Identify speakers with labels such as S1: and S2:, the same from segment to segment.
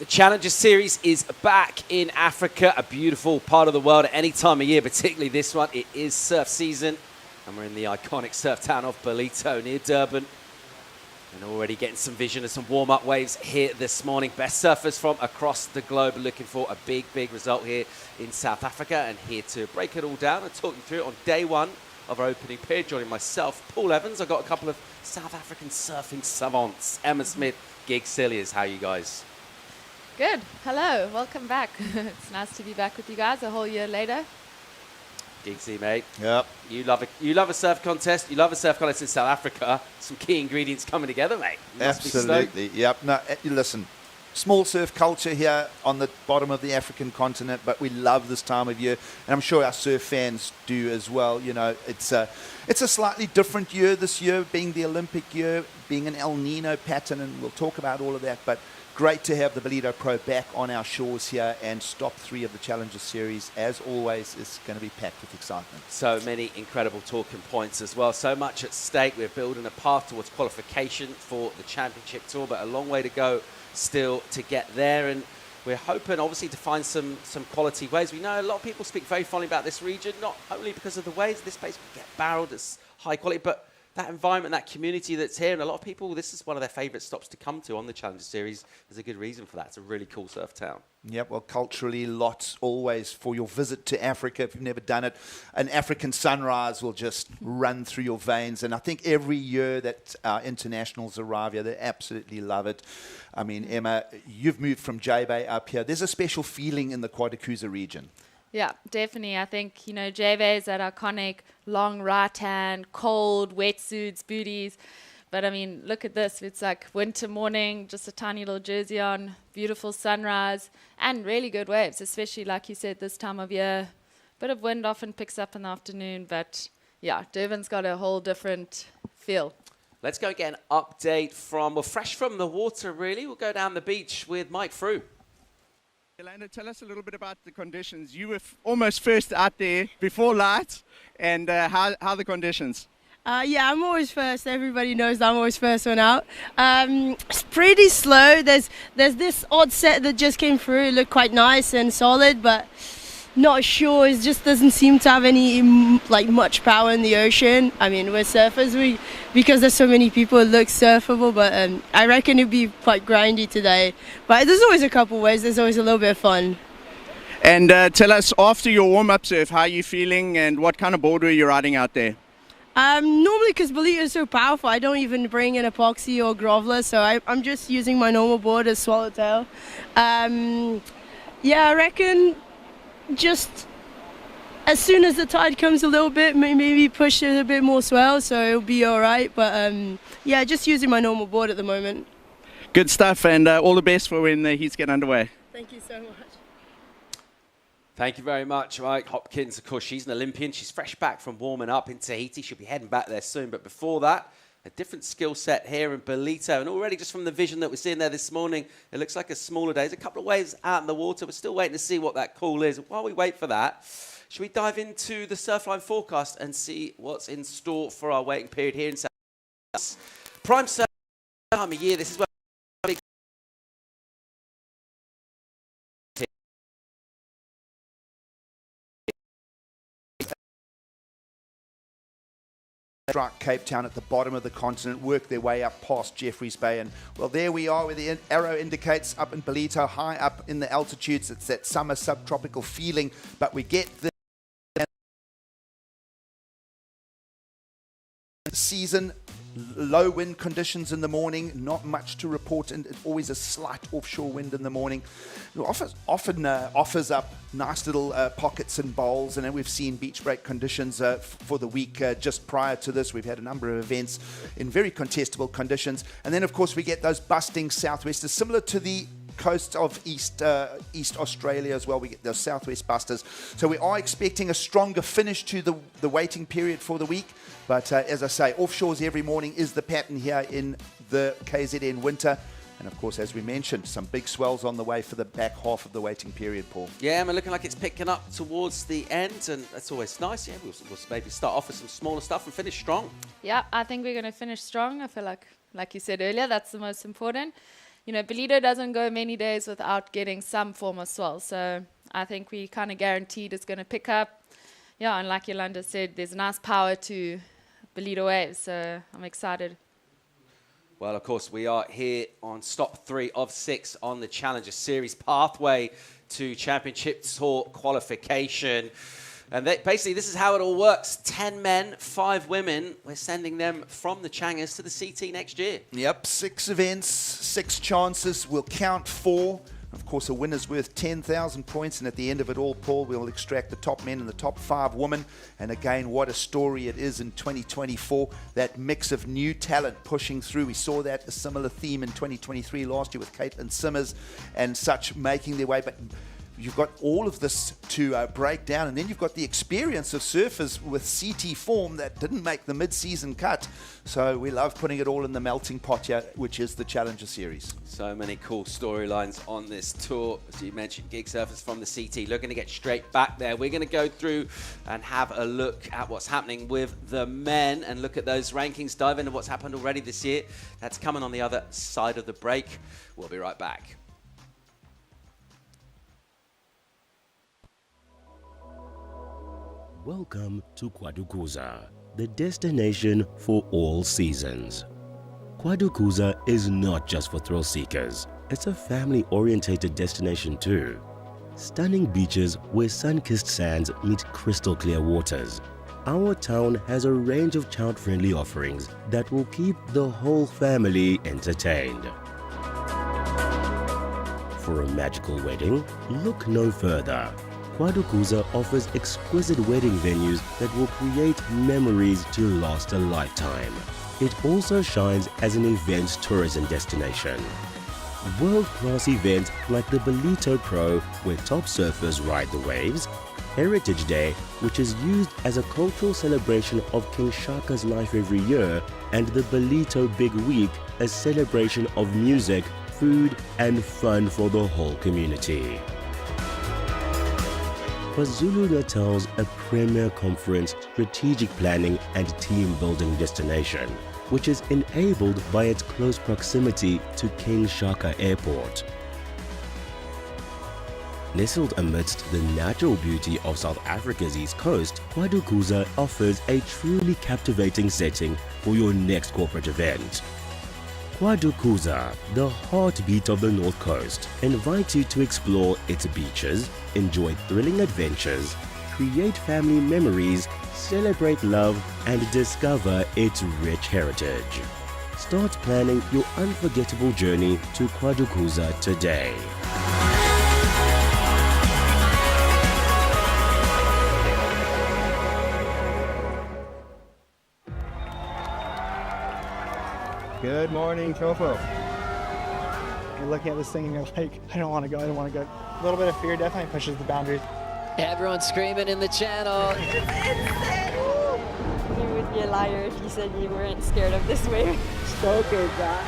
S1: Challenger Series is back in Africa, a beautiful part of the world at any time of year, particularly this one. It is surf season, and we're in the iconic surf town of Ballito near Durban. And already getting some vision of some warm-up waves here this morning. Best surfers from across the globe are looking for a big, big result here in South Africa. And here to break it all down and talk you through it on day one of our opening period, joining myself, Paul Evans. I've got a couple of South African surfing savants, Emma Smith, Gig Cilliers. How are you guys?
S2: Good. Hello. Welcome back. It's nice to be back with you guys a whole year later.
S1: Gigsy, mate.
S3: Yep.
S1: You love a surf contest. You love a surf contest in South Africa. Some key ingredients coming together, mate.
S3: Absolutely. Yep. No, listen, small surf culture here on the bottom of the African continent, but we love this time of year, and I'm sure our surf fans do as well. You know, it's a slightly different year this year, being the Olympic year, being an El Nino pattern, and we'll talk about all of that, but great to have the Ballito Pro back on our shores here, and stop 3 of the Challenger Series, as always, is going to be packed with excitement.
S1: So many incredible talking points as well. So much at stake. We're building a path towards qualification for the Championship Tour, but a long way to go still to get there. And we're hoping, obviously, to find some quality waves. We know a lot of people speak very fondly about this region, not only because of the waves. This place can get barreled, it's high quality, but that environment, that community that's here, and a lot of people, this is one of their favourite stops to come to on the Challenger Series. There's a good reason for that. It's a really cool surf town.
S3: Yep, well, culturally, lots always for your visit to Africa. If you've never done it, an African sunrise will just run through your veins. And I think every year that our internationals arrive here, they absolutely love it. I mean, Emma, you've moved from J-Bay up here. There's a special feeling in the Quadacooza region.
S2: Yeah, definitely. I think, you know, J-Bay is that iconic long right hand, cold, wetsuits, booties. But I mean, look at this. It's like winter morning, just a tiny little jersey on, beautiful sunrise, and really good waves, especially like you said, this time of year. Bit of wind often picks up in the afternoon, but yeah, Durban's got a whole different feel.
S1: Let's go get an update from, fresh from the water, really. We'll go down the beach with Mike Frew.
S4: Yolanda, tell us a little bit about the conditions. You were almost first out there before light, and how are the conditions?
S5: Yeah, I'm always first. Everybody knows I'm always first one out. It's pretty slow. There's this odd set that just came through. It looked quite nice and solid, but not sure. It just doesn't seem to have any much power in the ocean. I mean, we're surfers. Because there's so many people, it looks surfable, but I reckon it'd be quite grindy today. But there's always a couple ways. There's always a little bit of fun.
S4: And tell us, after your warm-up surf, how are you feeling and what kind of board were you riding out there?
S5: Normally, because Ballito is so powerful, I don't even bring an epoxy or groveler, so I'm just using my normal board as Swallowtail. Yeah, I reckon just as soon as the tide comes a little bit, maybe push it a bit more swell, so it'll be all right. But yeah, just using my normal board at the moment.
S4: Good stuff, and all the best for when the heats get underway.
S5: Thank you so much.
S1: Thank you very much, Mike. Hopkins, of course, she's an Olympian. She's fresh back from warming up in Tahiti. She'll be heading back there soon. But before that, a different skill set here in Ballito. And already just from the vision that we're seeing there this morning, it looks like a smaller day. There's a couple of waves out in the water. We're still waiting to see what that call is. While we wait for that, should we dive into the Surfline forecast and see what's in store for our waiting period here in South Africa? Prime surf time of year. This is where
S3: Strike Cape Town at the bottom of the continent, work their way up past Jeffreys Bay, and well, there we are where the arrow indicates, up in Ballito, high up in the altitudes. It's that summer subtropical feeling, but we get the season. Low wind conditions in the morning, not much to report, and always a slight offshore wind in the morning. It often offers up nice little pockets and bowls, and then we've seen beach break conditions for the week just prior to this. We've had a number of events in very contestable conditions, and then of course we get those busting southwesters, similar to the coast of East Australia as well. We get those southwest busters, so we are expecting a stronger finish to the waiting period for the week. But as I say, offshores every morning is the pattern here in the KZN winter. And of course, as we mentioned, some big swells on the way for the back half of the waiting period, Paul.
S1: Yeah, we're looking like it's picking up towards the end, and that's always nice. Yeah, we'll maybe start off with some smaller stuff and finish strong.
S2: Yeah, I think we're going to finish strong. I feel like you said earlier, that's the most important. Ballito doesn't go many days without getting some form of swell. So I think we kind of guaranteed it's going to pick up. Yeah, and like Yolanda said, there's nice power to Ballito waves, so I'm excited.
S1: Well, of course, we are here on stop 3 of 6 on the Challenger Series pathway to Championship Tour qualification. And basically, this is how it all works. 10 men, 5 women. We're sending them from the Changers to the CT next year.
S3: Yep, 6 events, 6 chances. We'll count 4. Of course, a winner's worth 10,000 points, and at the end of it all, Paul, we'll extract the top men and the top 5 women. And again, what a story it is in 2024. That mix of new talent pushing through. We saw that, a similar theme in 2023 last year with Caitlin Simmers and such making their way. But you've got all of this to break down, and then you've got the experience of surfers with CT form that didn't make the mid-season cut. So we love putting it all in the melting pot here, which is the Challenger Series.
S1: So many cool storylines on this tour. As you mentioned, gig surfers from the CT looking to get straight back there. We're going to go through and have a look at what's happening with the men and look at those rankings, dive into what's happened already this year. That's coming on the other side of the break. We'll be right back.
S6: Welcome to Kwadukuza, the destination for all seasons. Kwadukuza is not just for thrill seekers, it's a family-orientated destination too. Stunning beaches where sun-kissed sands meet crystal clear waters. Our town has a range of child-friendly offerings that will keep the whole family entertained. For a magical wedding, look no further. Kwadukuza offers exquisite wedding venues that will create memories to last a lifetime. It also shines as an events tourism destination. World-class events like the Ballito Pro, where top surfers ride the waves, Heritage Day, which is used as a cultural celebration of King Shaka's life every year, and the Ballito Big Week, a celebration of music, food, and fun for the whole community. KwaZulu-Natal's a premier conference, strategic planning and team-building destination, which is enabled by its close proximity to King Shaka Airport. Nestled amidst the natural beauty of South Africa's east coast, Kwadukuza offers a truly captivating setting for your next corporate event. Kwadukuza, the heartbeat of the North Coast, invites you to explore its beaches, enjoy thrilling adventures, create family memories, celebrate love, and discover its rich heritage. Start planning your unforgettable journey to Kwadukuza today.
S7: Good morning, Tofo. You're looking at this thing and you're like, I don't want to go, I don't want to go. A little bit of fear definitely pushes the boundaries.
S8: Everyone screaming in the channel.
S9: You would be a liar if you said you weren't scared of this wave.
S7: Stoker, guy.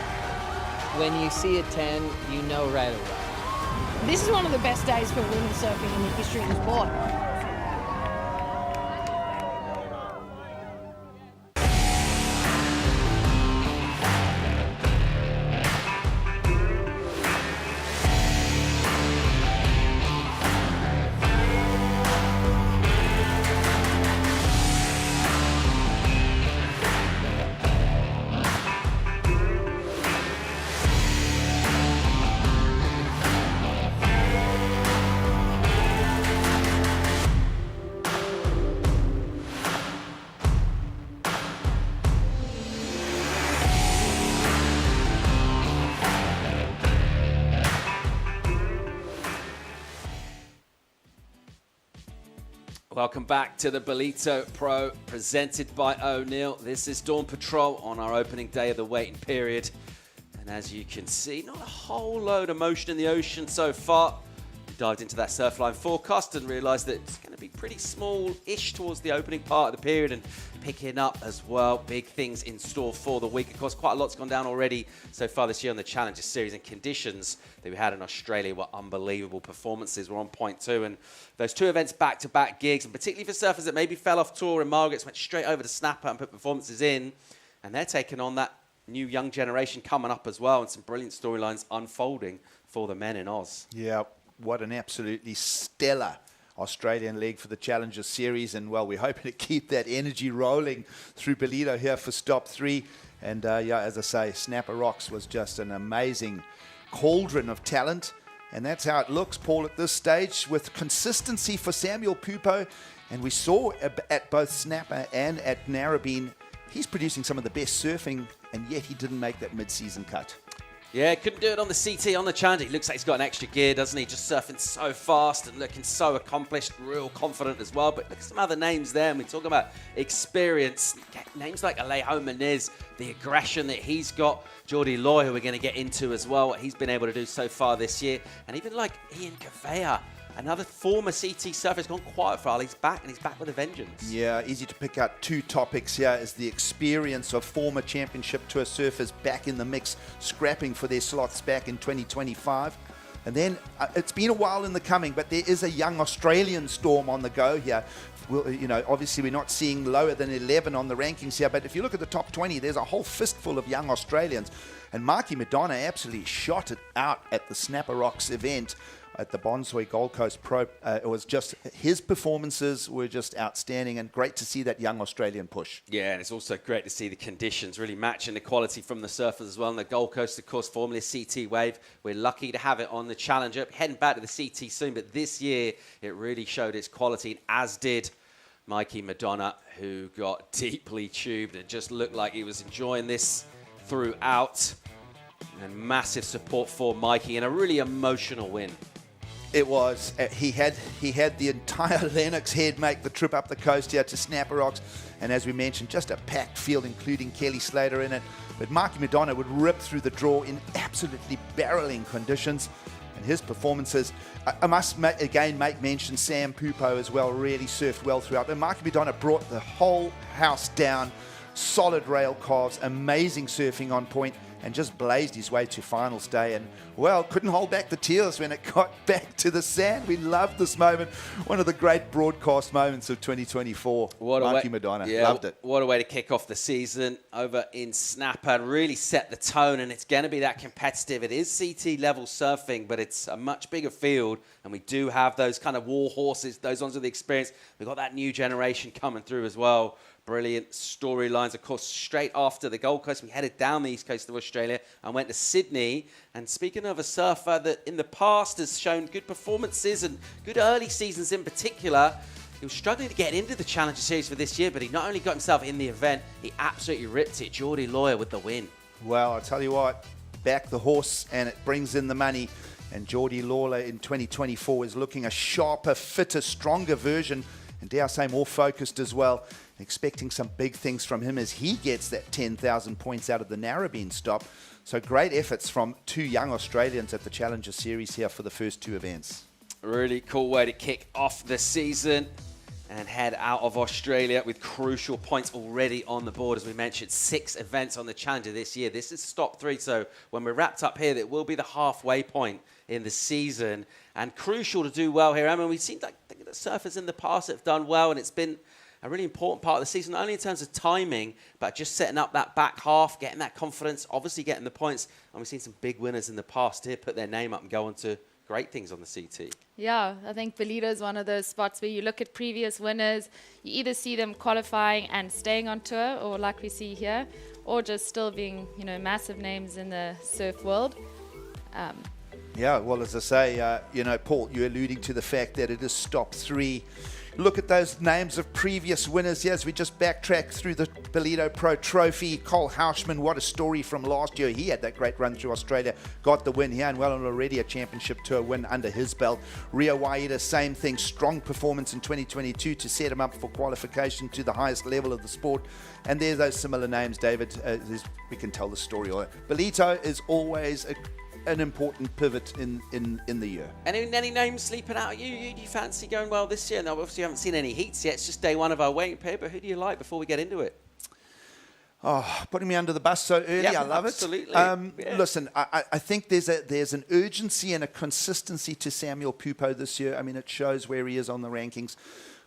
S8: When you see a 10, you know right away.
S10: This is one of the best days for women surfing in the history of the sport.
S1: Welcome back to the Ballito Pro, presented by O'Neill. This is Dawn Patrol on our opening day of the waiting period. And as you can see, not a whole load of motion in the ocean so far. We dived into that Surfline forecast and realised that it's going to be pretty small-ish towards the opening part of the period and picking up as well. Big things in store for the week. Of course, quite a lot's gone down already so far this year on the Challenger Series, and conditions that we had in Australia were unbelievable. Performances were on point too, and those 2 events back-to-back gigs, and particularly for surfers that maybe fell off tour and Margaret's went straight over to Snapper and put performances in, and they're taking on that new young generation coming up as well, and some brilliant storylines unfolding for the men in Oz.
S3: Yeah, what an absolutely stellar Australian leg for the Challenger Series. And, well, we're hoping to keep that energy rolling through Ballito here for stop 3. And, yeah, as I say, Snapper Rocks was just an amazing cauldron of talent. And that's how it looks, Paul, at this stage, with consistency for Samuel Pupo. And we saw at both Snapper and at Narrabeen, he's producing some of the best surfing, and yet he didn't make that mid-season cut.
S1: Yeah, couldn't do it on the CT, on the Challenger. He looks like he's got an extra gear, doesn't he? Just surfing so fast and looking so accomplished, real confident as well. But look at some other names there. And we talk about experience. Names like Alejo Menez, the aggression that he's got. Geordie Loy, who we're going to get into as well, what he's been able to do so far this year. And even like Ian Cavea, another former CT surfer, has gone quiet for a while. He's back, and he's back with a vengeance.
S3: Yeah, easy to pick out two topics here is the experience of former Championship Tour surfers back in the mix, scrapping for their slots back in 2025. And then it's been a while in the coming, but there is a young Australian storm on the go here. Well, you know, obviously we're not seeing lower than 11 on the rankings here, but if you look at the top 20, there's a whole fistful of young Australians. And Marky Madonna absolutely shot it out at the Snapper Rocks event at the Bonsoy Gold Coast Pro. It was just, his performances were just outstanding, and great to see that young Australian push.
S1: Yeah, and it's also great to see the conditions really matching the quality from the surfers as well. And the Gold Coast, of course, formerly a CT Wave. We're lucky to have it on the Challenger. Heading back to the CT soon, but this year it really showed its quality, as did Mikey Madonna, who got deeply tubed and just looked like he was enjoying this throughout. And massive support for Mikey, and a really emotional win.
S3: It was. He had the entire Lennox head make the trip up the coast here to Snapper Rocks. And as we mentioned, just a packed field, including Kelly Slater in it. But Marky Madonna would rip through the draw in absolutely barreling conditions. And his performances, I must again make mention, Sam Pupo as well, really surfed well throughout. And Marky Madonna brought the whole house down. Solid rail calves, amazing surfing on point, and just blazed his way to finals day. And, well, couldn't hold back the tears when it got back to the sand. We loved this moment. One of the great broadcast moments of 2024. Marky Madonna.
S1: Yeah,
S3: loved it.
S1: What a way to kick off the season over in Snapper and really set the tone. And it's going to be that competitive. It is CT level surfing, but it's a much bigger field. And we do have those kind of war horses, those ones with the experience. We've got that new generation coming through as well. Brilliant storylines. Of course, straight after the Gold Coast, we headed down the east coast of Australia and went to Sydney. And speaking of a surfer that in the past has shown good performances and good early seasons in particular, he was struggling to get into the Challenger Series for this year, but he not only got himself in the event, he absolutely ripped it. Geordie Loy with the win.
S3: Well, I'll tell you what, back the horse and it brings in the money. And Geordie Lawler in 2024 is looking a sharper, fitter, stronger version, and dare I say more focused as well. Expecting some big things from him as he gets that 10,000 points out of the Narrabeen stop. So great efforts from two young Australians at the Challenger Series here for the first two events.
S1: Really cool way to kick off the season and head out of Australia with crucial points already on the board. As we mentioned, 6 events on the Challenger this year. This is stop 3, so when we're wrapped up here, that will be the halfway point in the season. And crucial to do well here. I mean, we've seen like the surfers in the past that have done well, and it's been a really important part of the season, not only in terms of timing, but just setting up that back half, getting that confidence, obviously getting the points. And we've seen some big winners in the past here put their name up and go on to great things on the CT.
S2: Yeah, I think Ballito is one of those spots where you look at previous winners, you either see them qualifying and staying on tour, or like we see here, or just still being, you know, massive names in the surf world.
S3: Yeah, well, as I say, you know, Paul, you're alluding to the fact that it is stop 3. Look at those names of previous winners. Yes, we just backtrack through the Ballito Pro Trophy. Cole Hauschman, what a story from last year. He had that great run through Australia, got the win here, and well, already a Championship Tour win under his belt. Rio Waida, same thing, strong performance in 2022 to set him up for qualification to the highest level of the sport. And there's those similar names, David. We can tell the story. Ballito is always an important pivot in the year.
S1: Any names sleeping out at you? Who do you fancy going well this year? Now, obviously, you haven't seen any heats yet. It's just day 1 of our waiting period, but who do you like before we get into it?
S3: Oh, putting me under the bus so early,
S1: Yeah,
S3: I love
S1: absolutely.
S3: it. Listen, I think there's an urgency and a consistency to Samuel Pupo this year. I mean, it shows where he is on the rankings.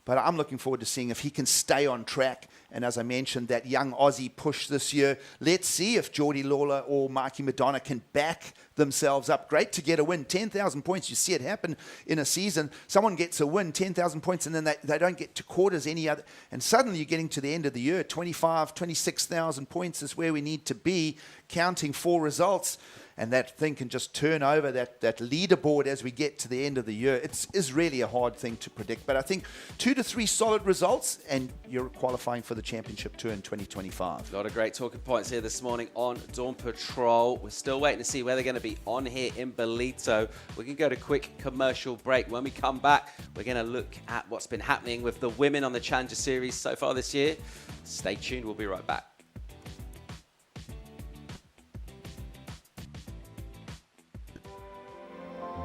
S3: But I'm looking forward to seeing if he can stay on track. And as I mentioned, that young Aussie push this year. Let's see if Geordie Lawler or Mikey Madonna can back themselves up. Great to get a win. 10,000 points. You see it happen in a season. Someone gets a win, 10,000 points, and then they don't get to quarters any other. And suddenly you're getting to the end of the year. 25, 26,000 points is where we need to be, counting 4 results. And that thing can just turn over that leaderboard as we get to the end of the year. It is really a hard thing to predict. But I think 2 to 3 solid results, and you're qualifying for the championship tour in 2025.
S1: A lot of great talking points here this morning on Dawn Patrol. We're still waiting to see where they're going to be on here in Ballito. We're going to go to a quick commercial break. When we come back, we're going to look at what's been happening with the women on the Challenger Series so far this year. Stay tuned. We'll be right back.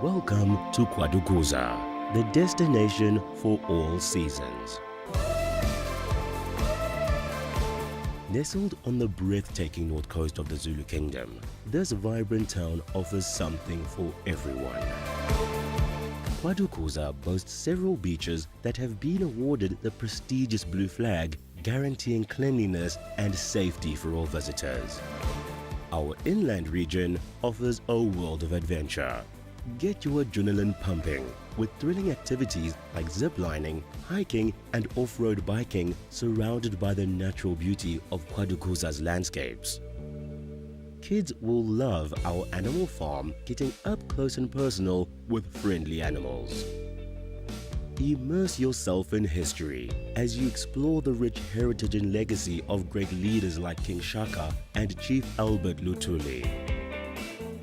S6: Welcome to Kwadukuza, the destination for all seasons. Nestled on the breathtaking north coast of the Zulu Kingdom, this vibrant town offers something for everyone. Kwadukuza boasts several beaches that have been awarded the prestigious Blue Flag, guaranteeing cleanliness and safety for all visitors. Our inland region offers a world of adventure. Get your adrenaline pumping with thrilling activities like ziplining, hiking and off-road biking surrounded by the natural beauty of Kwadukuza's landscapes. Kids will love our animal farm, getting up close and personal with friendly animals. Immerse yourself in history as you explore the rich heritage and legacy of great leaders like King Shaka and Chief Albert Lutuli.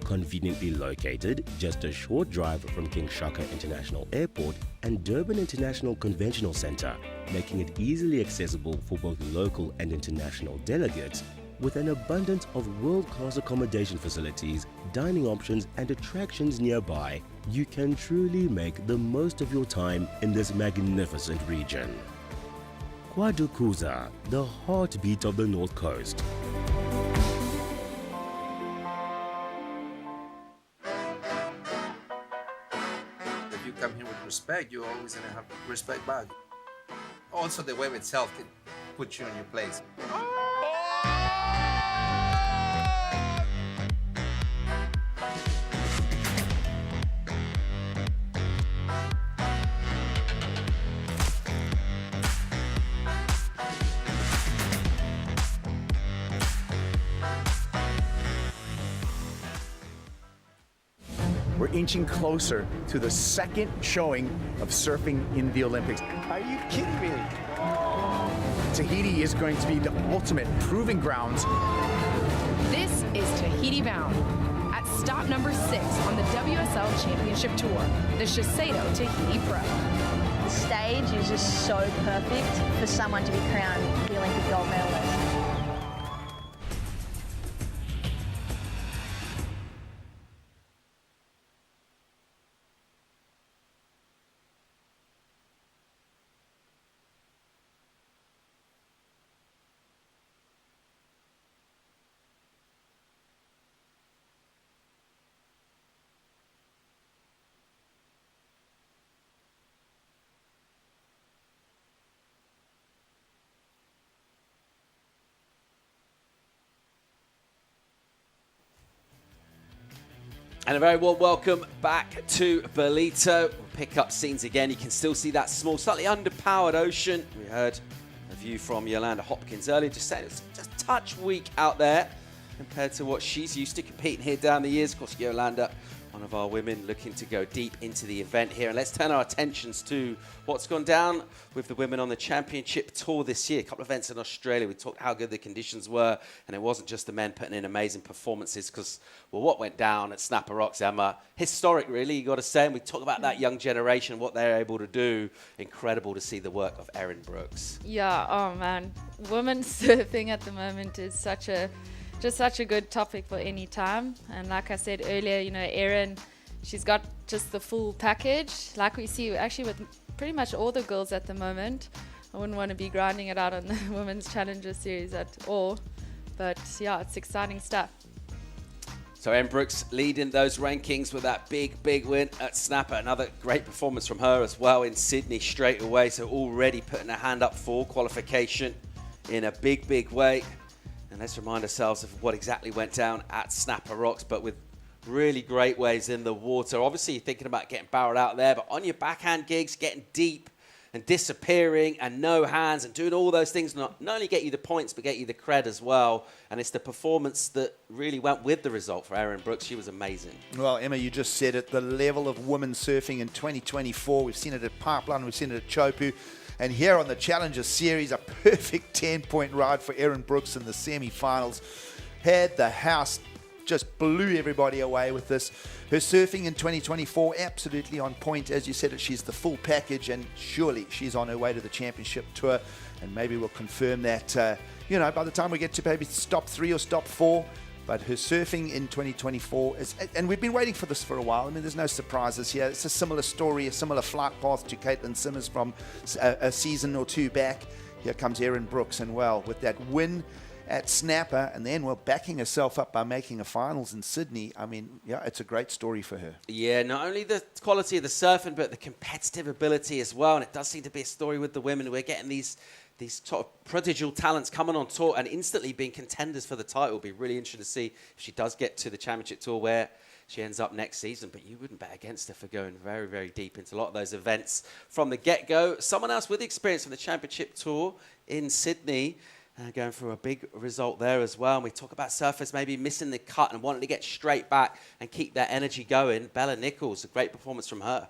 S6: Conveniently located just a short drive from King Shaka International Airport and Durban International Conventional Center, making it easily accessible for both local and international delegates, with an abundance of world-class accommodation facilities, dining options and attractions nearby, you can truly make the most of your time in this magnificent region. Kwadukuza, the heartbeat of the North Coast.
S11: Come here with respect, you're always going to have respect back. Also, the web itself can put you in your place.
S12: We're inching closer to the second showing of surfing in the Olympics. Are you kidding me? Tahiti is going to be the ultimate proving grounds.
S13: This is Tahiti bound at stop number 6 on the WSL Championship Tour, the Shiseido Tahiti Pro.
S14: The stage is just so perfect for someone to be crowned the Olympic gold medalist.
S1: And a very warm welcome back to Ballito. We'll pick up scenes again. You can still see that small, slightly underpowered ocean. We heard a view from Yolanda Hopkins earlier, just saying it's just a touch weak out there compared to what she's used to competing here down the years. Of course, Yolanda, one of our women, looking to go deep into the event here. And let's turn our attentions to what's gone down with the women on the championship tour this year. A couple of events in Australia. We talked how good the conditions were, and it wasn't just the men putting in amazing performances because, well, what went down at Snapper Rocks, Emma, historic, really, you got to say. And we talk about that young generation, what they're able to do. Incredible to see the work of Erin Brooks.
S2: Yeah, oh man. Women's surfing at the moment is such a good topic for any time. And like I said earlier, you know, Erin, she's got just the full package. Like we see actually with pretty much all the girls at the moment. I wouldn't want to be grinding it out on the Women's Challenger Series at all. But yeah, it's exciting stuff.
S1: So Erin Brooks leading those rankings with that big win at Snapper. Another great performance from her as well in Sydney straight away. So already putting her hand up for qualification in a big way. And let's remind ourselves of what exactly went down at Snapper Rocks, but with really great waves in the water. Obviously, you're thinking about getting barreled out there, but on your backhand gigs, getting deep and disappearing and no hands and doing all those things not only get you the points, but get you the cred as well. And it's the performance that really went with the result for Erin Brooks. She was amazing.
S3: Well, Emma, you just said it. The level of women's surfing in 2024, we've seen it at Pipeline, we've seen it at Chopu. And here on the Challenger Series, a perfect 10-point ride for Erin Brooks in the semi-finals. Had the house, just blew everybody away with this. Her surfing in 2024, absolutely on point. As you said, she's the full package, and surely she's on her way to the championship tour. And maybe we'll confirm that, by the time we get to maybe stop 3 or stop 4. But her surfing in 2024 is, and we've been waiting for this for a while. I mean, there's no surprises here. It's a similar story, a similar flight path to Caitlin Simmers from a season or 2 back. Here comes Erin Brooks, and well, with that win at Snapper, and then, well, backing herself up by making a finals in Sydney. I mean, yeah, it's a great story for her.
S1: Yeah, not only the quality of the surfing, but the competitive ability as well. And it does seem to be a story with the women. We're getting these sort of prodigal talents coming on tour and instantly being contenders for the title. It'll be really interesting to see if she does get to the championship tour where she ends up next season. But you wouldn't bet against her for going very, very deep into a lot of those events from the get-go. Someone else with experience from the championship tour in Sydney, going for a big result there as well. And we talk about surfers maybe missing the cut and wanting to get straight back and keep that energy going. Bella Nichols, a great performance from her.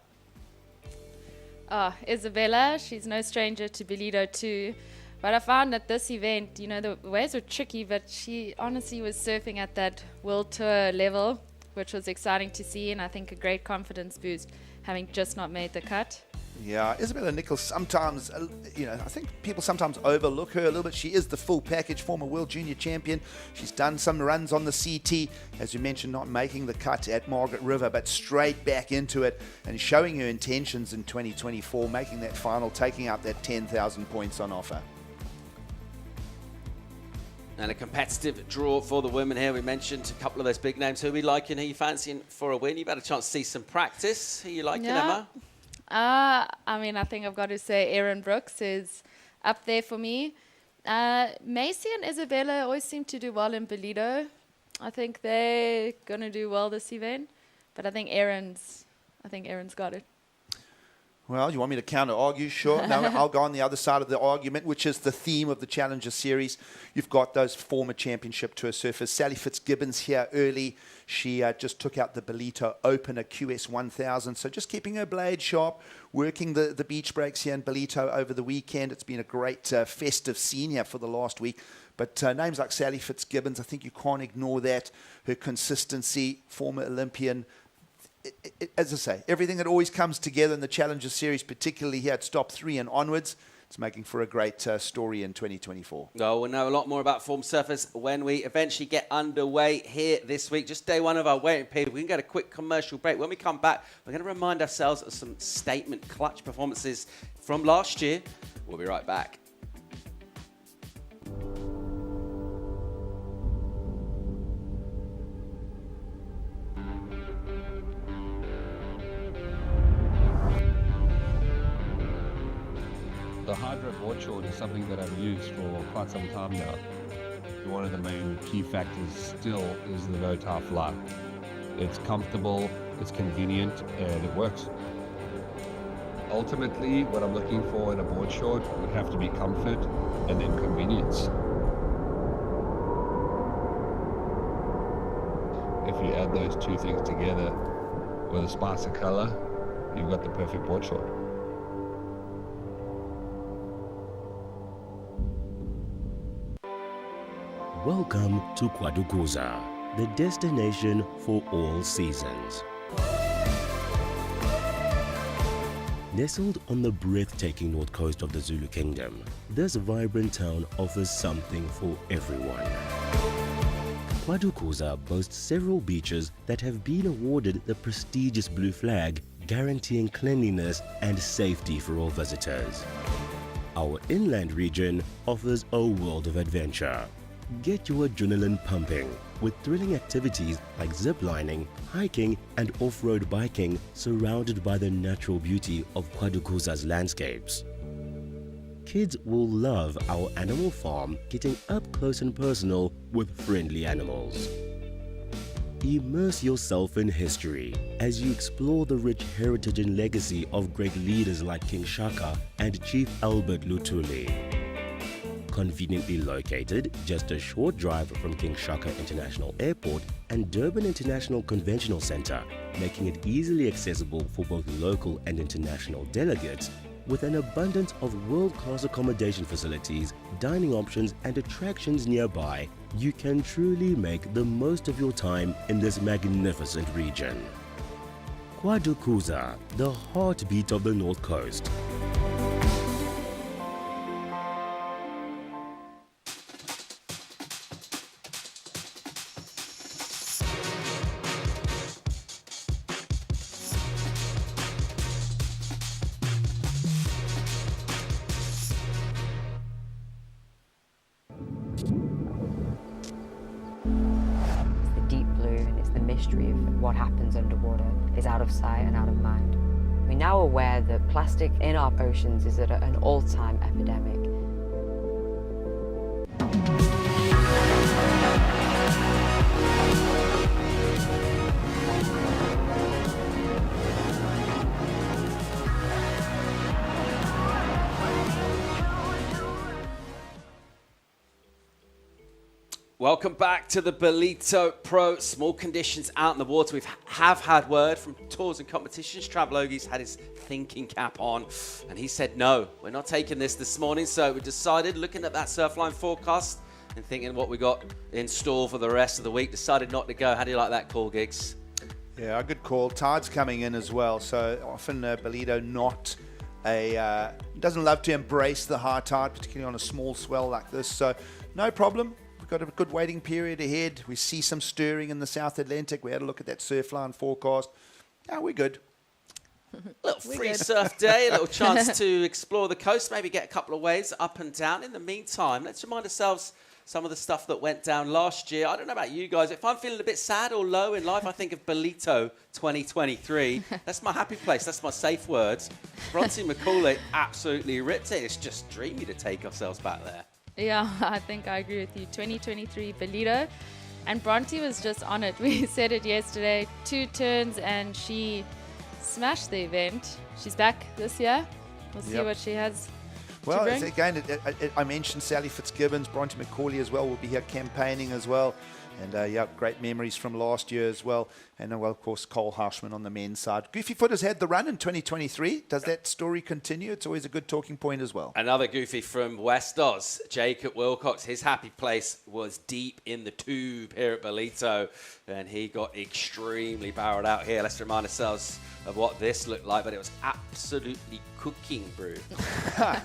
S2: Isabella, she's no stranger to Ballito too. But I found that this event, the waves were tricky, but she honestly was surfing at that World Tour level, which was exciting to see, and I think a great confidence boost, having just not made the cut.
S3: Yeah, Isabella Nichols sometimes, I think people sometimes overlook her a little bit. She is the full package, former world junior champion. She's done some runs on the CT, as you mentioned, not making the cut at Margaret River, but straight back into it and showing her intentions in 2024, making that final, taking out that 10,000 points on offer.
S1: And a competitive draw for the women here. We mentioned a couple of those big names. Who are we liking? Who are you fancying for a win? You've had a chance to see some practice. Who are you liking, Emma?
S2: I think I've got to say Erin Brooks is up there for me. Macy and Isabella always seem to do well in Ballito. I think they're going to do well this event. But I think Erin's got it.
S3: Well, you want me to counter-argue? Sure. No, I'll go on the other side of the argument, which is the theme of the Challenger Series. You've got those former championship tour surfers. Sally Fitzgibbons here early. She just took out the Ballito Open, a QS 1000. So just keeping her blade sharp, working the beach breaks here in Ballito over the weekend. It's been a great festive scene here for the last week. But names like Sally Fitzgibbons, I think you can't ignore that. Her consistency, former Olympian. As I say, everything that always comes together in the Challenger Series, particularly here at Stop 3 and onwards, it's making for a great story in 2024.
S1: Well, we'll know a lot more about form surfers when we eventually get underway here this week. Just day one of our waiting period. We can get a quick commercial break. When we come back, we're going to remind ourselves of some statement clutch performances from last year. We'll be right back.
S15: The Hydro board short is something that I've used for quite some time now. One of the main key factors still is the no-tar fly. It's comfortable, it's convenient, and it works. Ultimately, what I'm looking for in a board short would have to be comfort and then convenience. If you add those two things together with a spice of color, you've got the perfect board short.
S6: Welcome to Kwadukuza, the destination for all seasons. Nestled on the breathtaking north coast of the Zulu Kingdom, this vibrant town offers something for everyone. Kwadukuza boasts several beaches that have been awarded the prestigious Blue Flag, guaranteeing cleanliness and safety for all visitors. Our inland region offers a world of adventure, Get your adrenaline pumping with thrilling activities like zip lining, hiking and off-road biking surrounded by the natural beauty of Kwadukuza's landscapes. Kids will love our animal farm, getting up close and personal with friendly animals. Immerse yourself in history as you explore the rich heritage and legacy of great leaders like King Shaka and Chief Albert Lutuli. Conveniently located just a short drive from King Shaka International Airport and Durban International Conventional Center, making it easily accessible for both local and international delegates, with an abundance of world-class accommodation facilities, dining options and attractions nearby, you can truly make the most of your time in this magnificent region. Kwadukuza, the heartbeat of the North Coast.
S16: What happens underwater is out of sight and out of mind. We're now aware that plastic in our oceans is at an all-time epidemic.
S1: Welcome back to the Ballito Pro. Small conditions out in the water. We have had word from Tours and Competitions. Travelogie's had his thinking cap on, and he said, no, we're not taking this morning. So we decided, looking at that Surfline forecast and thinking what we got in store for the rest of the week, decided not to go. How do you like that call, Giggs?
S3: Yeah, a good call. Tide's coming in as well. So often Ballito doesn't love to embrace the high tide, particularly on a small swell like this. So no problem. We've got a good waiting period ahead. We see some stirring in the South Atlantic. We had a look at that Surfline forecast. Yeah, we're good.
S1: A little free surf day, a little chance to explore the coast, maybe get a couple of waves up and down. In the meantime, let's remind ourselves some of the stuff that went down last year. I don't know about you guys. If I'm feeling a bit sad or low in life, I think of Ballito 2023. That's my happy place. That's my safe words. Bronte McCauley absolutely ripped it. It's just dreamy to take ourselves back there.
S2: Yeah, I think I agree with you. 2023 Ballito. And Bronte was just on it. We said it yesterday. 2 turns and she smashed the event. She's back this year. We'll see what she has
S3: well,
S2: to bring.
S3: Again, I mentioned Sally Fitzgibbons, Bronte McCauley as well will be here campaigning as well. And yeah, great memories from last year as well. And well, of course, Cole Harshman on the men's side. Goofy Foot has had the run in 2023. Does that story continue? It's always a good talking point as well.
S1: Another Goofy from West Oz, Jacob Wilcox. His happy place was deep in the tube here at Ballito. And he got extremely barreled out here. Let's remind ourselves of what this looked like. But it was absolutely cooking, brew.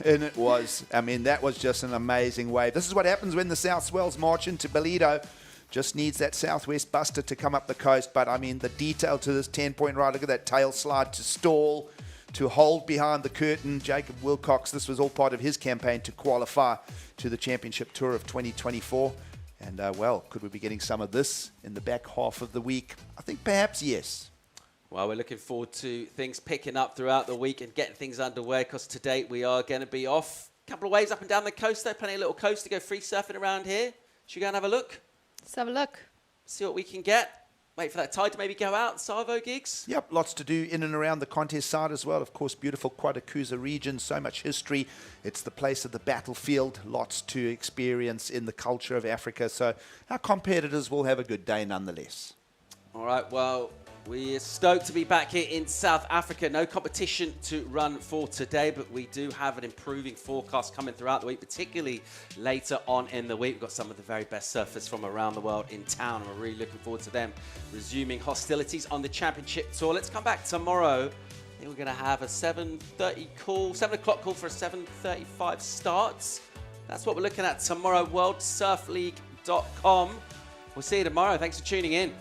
S3: And it was. I mean, that was just an amazing wave. This is what happens when the South Swells march into Ballito. Just needs that southwest buster to come up the coast. But, I mean, the detail to this 10-point ride. Look at that tail slide to stall, to hold behind the curtain. Jacob Wilcox, this was all part of his campaign to qualify to the Championship Tour of 2024. And, well, could we be getting some of this in the back half of the week? I think perhaps yes.
S1: Well, we're looking forward to things picking up throughout the week and getting things underway, because today we are going to be off. A couple of waves up and down the coast, though. Plenty of little coast to go free surfing around here. Should we go and have a look?
S2: Let's have a look.
S1: See what we can get. Wait for that tide to maybe go out. Savo, Gigs?
S3: Yep, lots to do in and around the contest side as well. Of course, beautiful Kwadukuza region, so much history. It's the place of the battlefield. Lots to experience in the culture of Africa. So our competitors will have a good day nonetheless.
S1: All right, well, we're stoked to be back here in South Africa. No competition to run for today, but we do have an improving forecast coming throughout the week, particularly later on in the week. We've got some of the very best surfers from around the world in town, and we're really looking forward to them resuming hostilities on the Championship Tour. Let's come back tomorrow. I think we're going to have a 7:30 call, 7 o'clock call for a 7:35 start. That's what we're looking at tomorrow, worldsurfleague.com. We'll see you tomorrow. Thanks for tuning in.